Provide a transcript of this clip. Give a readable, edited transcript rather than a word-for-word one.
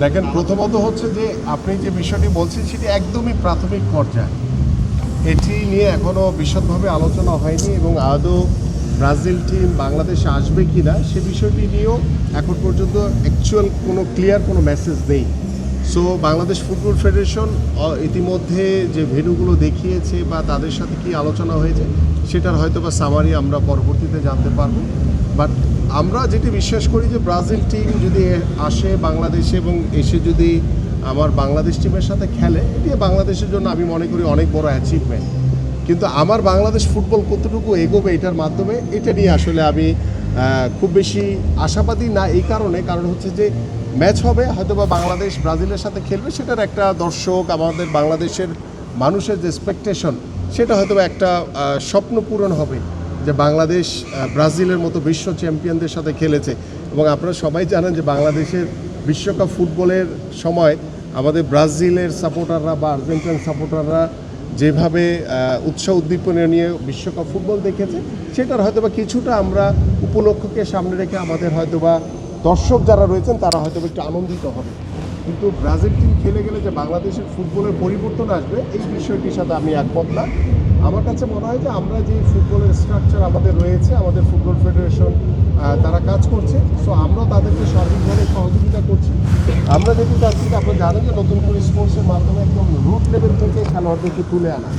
দেখেন, প্রথমত হচ্ছে যে আপনি যে বিষয়টি বলছেন সেটি একদমই প্রাথমিক পর্যায়ে। এটি নিয়ে এখনও বিশদভাবে আলোচনা হয়নি এবং আদৌ ব্রাজিল টিম বাংলাদেশে আসবে কি না সে বিষয়টি নিয়েও এখন পর্যন্ত অ্যাকচুয়াল কোনো ক্লিয়ার কোনো মেসেজ নেই। সো বাংলাদেশ ফুটবল ফেডারেশন ইতিমধ্যে যে ভেন্যুগুলো দেখিয়েছে বা তাদের সাথে কি আলোচনা হয়েছে সেটার হয়তো বা সামারি আমরা পরবর্তীতে জানতে পারবো। বাট আমরা যেটি বিশ্বাস করি যে ব্রাজিল টিম যদি আসে বাংলাদেশে এবং এসে যদি আমার বাংলাদেশ টিমের সাথে খেলে, এটি বাংলাদেশের জন্য আমি মনে করি অনেক বড় অ্যাচিভমেন্ট। কিন্তু আমার বাংলাদেশ ফুটবল কতটুকু এগোবে এটার মাধ্যমে, এটা নিয়ে আসলে আমি খুব বেশি আশাবাদী না। এই কারণ হচ্ছে যে ম্যাচ হবে হয়তো বা বাংলাদেশ ব্রাজিলের সাথে খেলবে, সেটার একটা দর্শক আমাদের বাংলাদেশের মানুষের যে এক্সপেকটেশন সেটা হয়তো একটা স্বপ্ন পূরণ হবে যে বাংলাদেশ ব্রাজিলের মতো বিশ্ব চ্যাম্পিয়নদের সাথে খেলেছে। এবং আপনারা সবাই জানেন যে বাংলাদেশের বিশ্বকাপ ফুটবলের সময় আমাদের ব্রাজিলের সাপোর্টাররা বা আর্জেন্টিনার সাপোর্টাররা যেভাবে উৎসাহ উদ্দীপনা নিয়ে বিশ্বকাপ ফুটবল দেখেছে, সেটার হয়তোবা কিছুটা আমরা উপলক্ষকে সামনে রেখে আমাদের হয়তোবা দর্শক যারা রয়েছেন তারা হয়তোবা একটু আনন্দিত হবে। কিন্তু ব্রাজিল টিম খেলে গেলে যে বাংলাদেশের ফুটবলের পরিবর্তন আসবে এই বিষয়টির সাথে আমি একমত না। আমার কাছে মনে হয় যে আমরা যে ফুটবলের স্ট্রাকচার আমাদের রয়েছে, আমাদের ফুটবল ফেডারেশন তারা কাজ করছে, সো আমরা তাদেরকে সার্বিকভাবে সহযোগিতা করছি। আমরা যেটি চাচ্ছি যে আপনারা জানেন যে নতুন করে স্পোর্টসের মাধ্যমে একদম রুট লেভেল থেকে খেলোয়াড়দেরকে তুলে আনা।